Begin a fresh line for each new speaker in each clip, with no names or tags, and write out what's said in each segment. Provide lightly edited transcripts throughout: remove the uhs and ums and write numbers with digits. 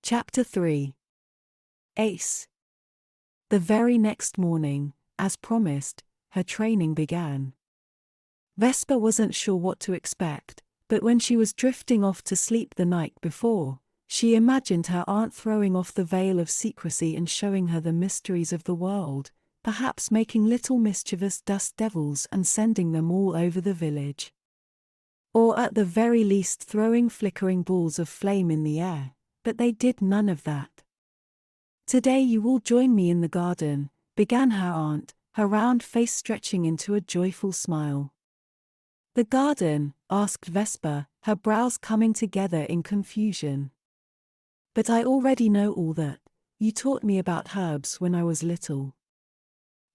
Chapter 3. Ace. The very next morning, as promised, her training began. Vesper wasn't sure what to expect, but when she was drifting off to sleep the night before, she imagined her aunt throwing off the veil of secrecy and showing her the mysteries of the world, perhaps making little mischievous dust devils and sending them all over the village. Or at the very least throwing flickering balls of flame in the air, but they did none of that. "Today you will join me in the garden," began her aunt, her round face stretching into a joyful smile. "The garden?" asked Vesper, her brows coming together in confusion. "But I already know all that. You taught me about herbs when I was little."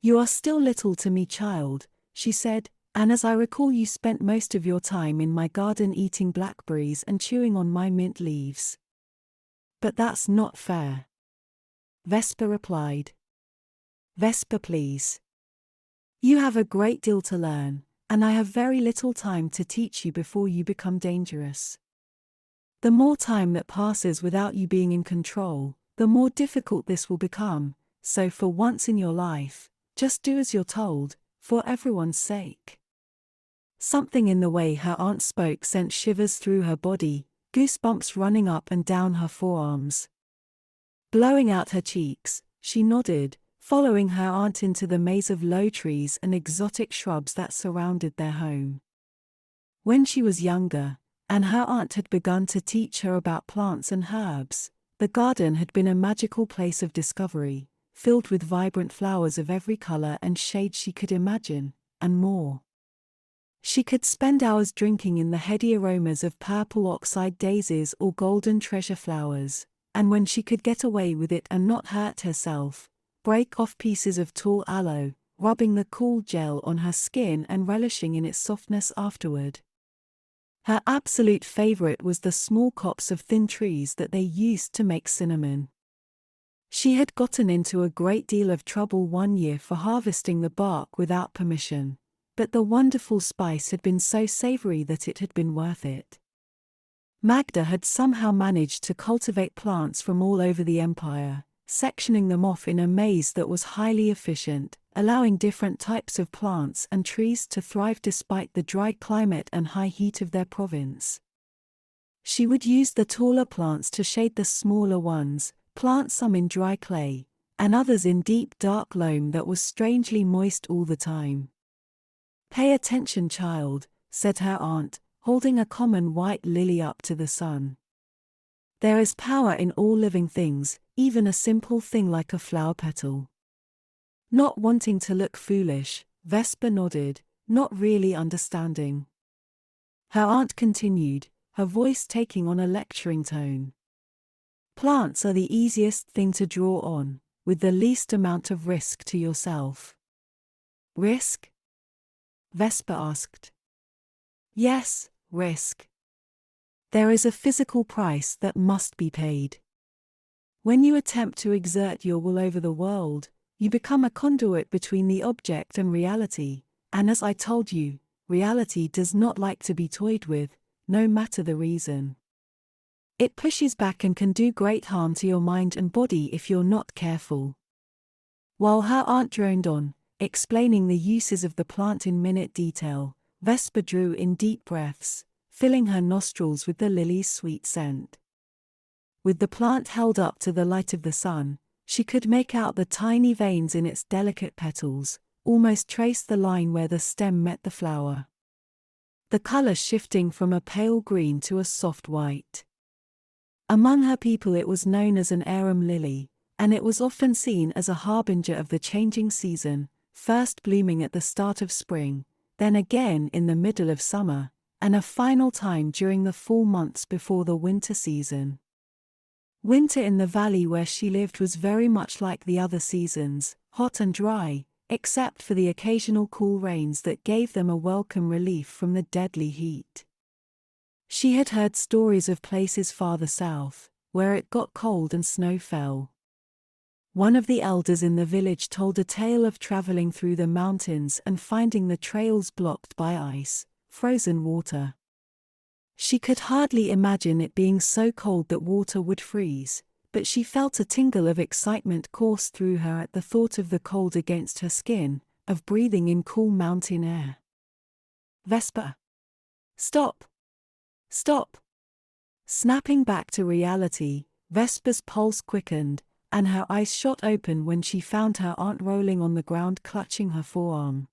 "You are still little to me, child," she said, "and as I recall you spent most of your time in my garden eating blackberries and chewing on my mint leaves." "But that's not fair," Vesper replied. "Vesper, please. You have a great deal to learn, and I have very little time to teach you before you become dangerous. The more time that passes without you being in control, the more difficult this will become, so for once in your life, just do as you're told, for everyone's sake." Something in the way her aunt spoke sent shivers through her body, goosebumps running up and down her forearms. Blowing out her cheeks, she nodded, following her aunt into the maze of low trees and exotic shrubs that surrounded their home. When she was younger, and her aunt had begun to teach her about plants and herbs, the garden had been a magical place of discovery, filled with vibrant flowers of every color and shade she could imagine, and more. She could spend hours drinking in the heady aromas of purple oxide daisies or golden treasure flowers, and when she could get away with it and not hurt herself, break off pieces of tall aloe, rubbing the cool gel on her skin and relishing in its softness afterward. Her absolute favorite was the small copse of thin trees that they used to make cinnamon. She had gotten into a great deal of trouble one year for harvesting the bark without permission, but the wonderful spice had been so savory that it had been worth it. Magda had somehow managed to cultivate plants from all over the empire, sectioning them off in a maze that was highly efficient, allowing different types of plants and trees to thrive despite the dry climate and high heat of their province. She would use the taller plants to shade the smaller ones, plant some in dry clay, and others in deep dark loam that was strangely moist all the time. "Pay attention, child," said her aunt, holding a common white lily up to the sun. "There is power in all living things, even a simple thing like a flower petal." Not wanting to look foolish, Vesper nodded, not really understanding. Her aunt continued, her voice taking on a lecturing tone. "Plants are the easiest thing to draw on, with the least amount of risk to yourself." "Risk?" Vesper asked. "Yes, risk. There is a physical price that must be paid. When you attempt to exert your will over the world, you become a conduit between the object and reality, and as I told you, reality does not like to be toyed with, no matter the reason. It pushes back and can do great harm to your mind and body if you're not careful." While her aunt droned on, explaining the uses of the plant in minute detail, Vesper drew in deep breaths, filling her nostrils with the lily's sweet scent. With the plant held up to the light of the sun, she could make out the tiny veins in its delicate petals, almost trace the line where the stem met the flower. The color shifting from a pale green to a soft white. Among her people it was known as an arum lily, and it was often seen as a harbinger of the changing season, first blooming at the start of spring, then again in the middle of summer, and a final time during the fall months before the winter season. Winter in the valley where she lived was very much like the other seasons, hot and dry, except for the occasional cool rains that gave them a welcome relief from the deadly heat. She had heard stories of places farther south, where it got cold and snow fell. One of the elders in the village told a tale of traveling through the mountains and finding the trails blocked by ice, frozen water. She could hardly imagine it being so cold that water would freeze, but she felt a tingle of excitement course through her at the thought of the cold against her skin, of breathing in cool mountain air. Vesper! Stop! Stop! Snapping back to reality, Vesper's pulse quickened, and her eyes shot open when she found her aunt rolling on the ground clutching her forearm.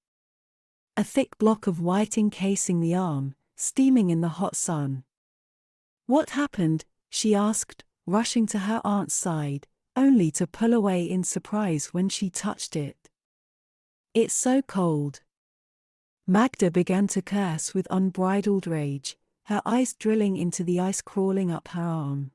A thick block of white encasing the arm, steaming in the hot sun. What happened? She asked, rushing to her aunt's side, only to pull away in surprise when she touched it. It's so cold. Magda began to curse with unbridled rage, her eyes drilling into the ice crawling up her arm.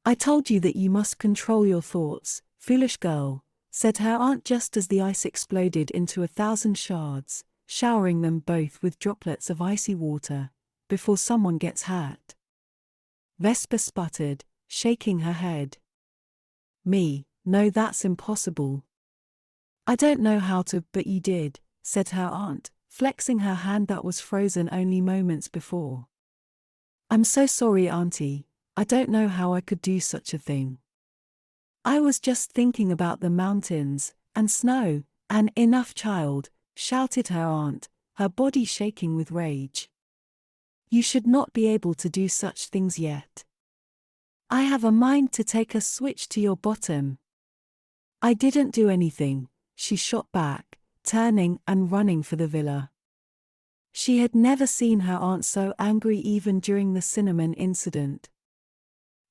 I told you that you must control your thoughts, foolish girl, said her aunt just as the ice exploded into 1,000 shards, showering them both with droplets of icy water, before someone gets hurt. Vesper sputtered, shaking her head. No, that's impossible. I don't know how to, but you did, said her aunt, flexing her hand that was frozen only moments before. I'm so sorry, Auntie, I don't know how I could do such a thing. I was just thinking about the mountains, and snow, and enough, child, shouted her aunt, her body shaking with rage. You should not be able to do such things yet. I have a mind to take a switch to your bottom. I didn't do anything, she shot back, turning and running for the villa. She had never seen her aunt so angry even during the cinnamon incident.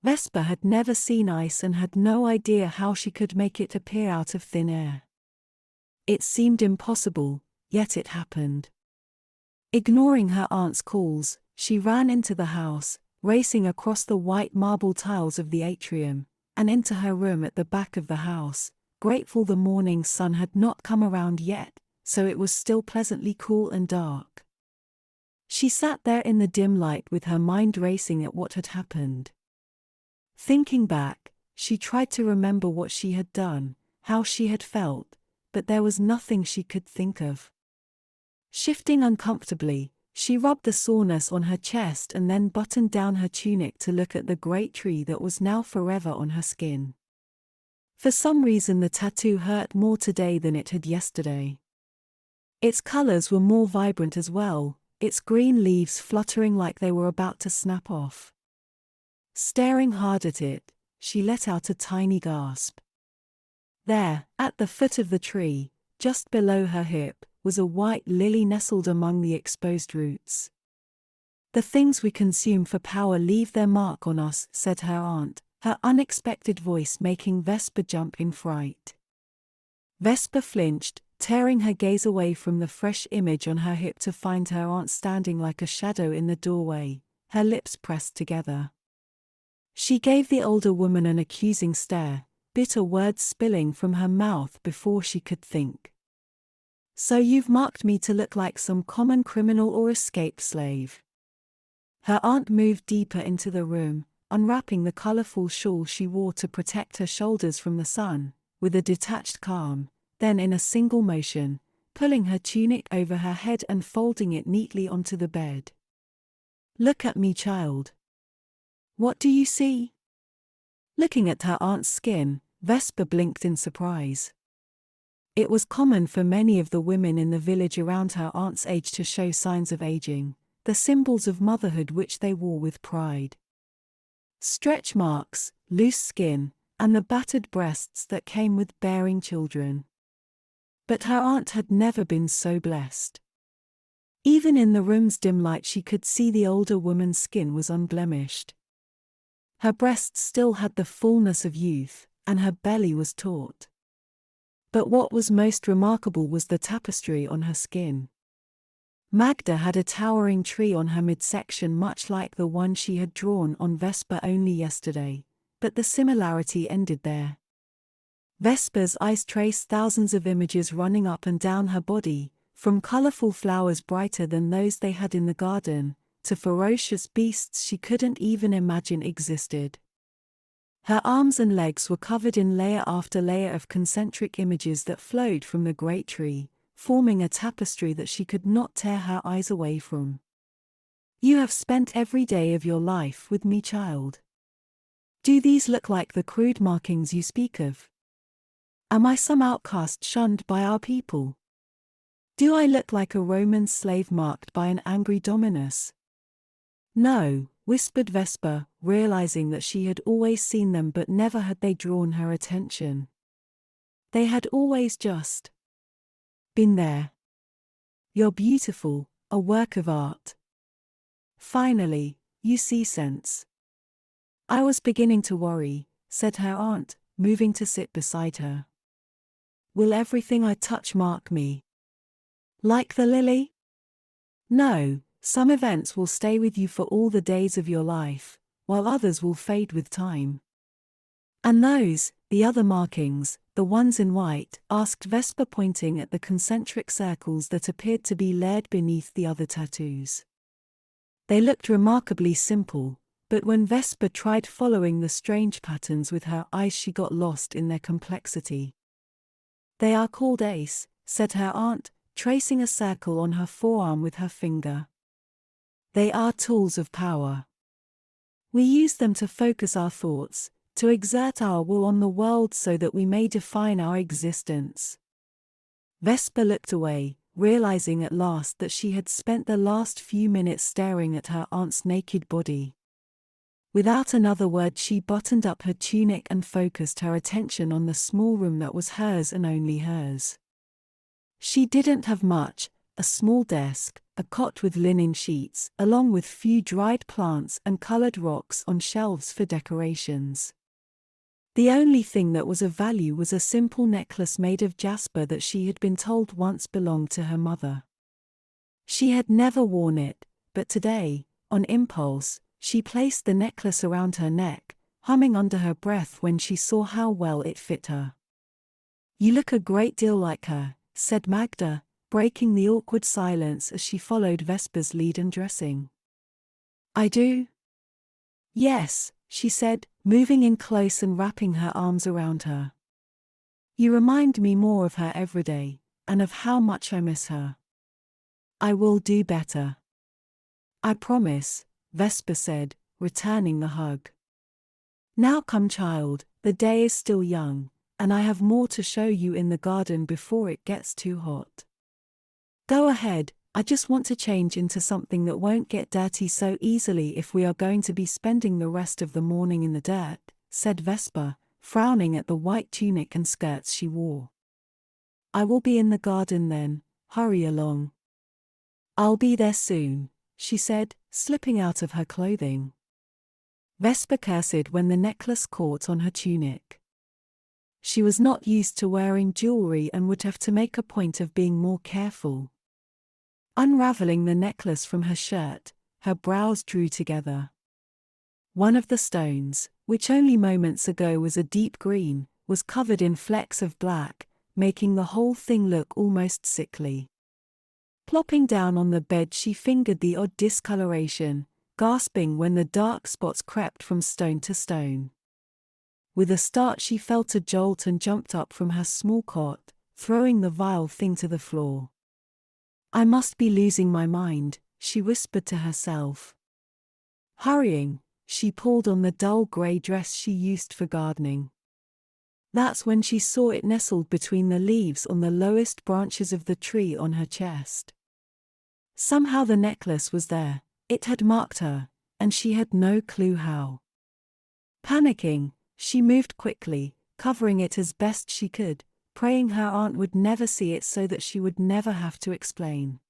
Vesper had never seen ice and had no idea how she could make it appear out of thin air. It seemed impossible, yet it happened. Ignoring her aunt's calls, she ran into the house, racing across the white marble tiles of the atrium, and into her room at the back of the house, grateful the morning sun had not come around yet, so it was still pleasantly cool and dark. She sat there in the dim light with her mind racing at what had happened. Thinking back, she tried to remember what she had done, how she had felt, but there was nothing she could think of. Shifting uncomfortably, she rubbed the soreness on her chest and then buttoned down her tunic to look at the great tree that was now forever on her skin. For some reason the tattoo hurt more today than it had yesterday. Its colors were more vibrant as well, its green leaves fluttering like they were about to snap off. Staring hard at it, she let out a tiny gasp. There, at the foot of the tree, just below her hip, was a white lily nestled among the exposed roots. The things we consume for power leave their mark on us, said her aunt, her unexpected voice making Vesper jump in fright. Vesper flinched, tearing her gaze away from the fresh image on her hip to find her aunt standing like a shadow in the doorway, her lips pressed together. She gave the older woman an accusing stare, bitter words spilling from her mouth before she could think. So you've marked me to look like some common criminal or escaped slave. Her aunt moved deeper into the room, unwrapping the colorful shawl she wore to protect her shoulders from the sun, with a detached calm, then in a single motion, pulling her tunic over her head and folding it neatly onto the bed. Look at me, child. What do you see? Looking at her aunt's skin, Vesper blinked in surprise. It was common for many of the women in the village around her aunt's age to show signs of aging, the symbols of motherhood which they wore with pride. Stretch marks, loose skin, and the battered breasts that came with bearing children. But her aunt had never been so blessed. Even in the room's dim light she could see the older woman's skin was unblemished. Her breasts still had the fullness of youth, and her belly was taut. But what was most remarkable was the tapestry on her skin. Magda had a towering tree on her midsection much like the one she had drawn on Vesper only yesterday, but the similarity ended there. Vesper's eyes traced thousands of images running up and down her body, from colorful flowers brighter than those they had in the garden, to ferocious beasts she couldn't even imagine existed. Her arms and legs were covered in layer after layer of concentric images that flowed from the great tree, forming a tapestry that she could not tear her eyes away from. You have spent every day of your life with me, child. Do these look like the crude markings you speak of? Am I some outcast shunned by our people? Do I look like a Roman slave marked by an angry dominus? No, whispered Vesper, realizing that she had always seen them but never had they drawn her attention. They had always just been there. You're beautiful, a work of art. Finally, you see sense. I was beginning to worry, said her aunt, moving to sit beside her. Will everything I touch mark me? Like the lily? No, some events will stay with you for all the days of your life, while others will fade with time. And those, the other markings, the ones in white, asked Vesper, pointing at the concentric circles that appeared to be layered beneath the other tattoos. They looked remarkably simple, but when Vesper tried following the strange patterns with her eyes, she got lost in their complexity. They are called ace, said her aunt, tracing a circle on her forearm with her finger. They are tools of power. We use them to focus our thoughts, to exert our will on the world so that we may define our existence. Vesper looked away, realizing at last that she had spent the last few minutes staring at her aunt's naked body. Without another word, she buttoned up her tunic and focused her attention on the small room that was hers and only hers. She didn't have much: a small desk, a cot with linen sheets, along with few dried plants and colored rocks on shelves for decorations. The only thing that was of value was a simple necklace made of jasper that she had been told once belonged to her mother. She had never worn it, but today, on impulse, she placed the necklace around her neck, humming under her breath when she saw how well it fit her. You look a great deal like her, said Magda, breaking the awkward silence as she followed Vesper's lead in dressing. I do? Yes, she said, moving in close and wrapping her arms around her. You remind me more of her every day, and of how much I miss her. I will do better. I promise, Vesper said, returning the hug. Now come, child, the day is still young, and I have more to show you in the garden before it gets too hot. Go ahead, I just want to change into something that won't get dirty so easily if we are going to be spending the rest of the morning in the dirt, said Vesper, frowning at the white tunic and skirts she wore. I will be in the garden then, hurry along. I'll be there soon, she said, slipping out of her clothing. Vesper cursed when the necklace caught on her tunic. She was not used to wearing jewelry and would have to make a point of being more careful. Unraveling the necklace from her shirt, her brows drew together. One of the stones, which only moments ago was a deep green, was covered in flecks of black, making the whole thing look almost sickly. Plopping down on the bed, she fingered the odd discoloration, gasping when the dark spots crept from stone to stone. With a start, she felt a jolt and jumped up from her small cot, throwing the vile thing to the floor. I must be losing my mind, she whispered to herself. Hurrying, she pulled on the dull grey dress she used for gardening. That's when she saw it nestled between the leaves on the lowest branches of the tree on her chest. Somehow the necklace was there, it had marked her, and she had no clue how. Panicking, she moved quickly, covering it as best she could, praying her aunt would never see it so that she would never have to explain.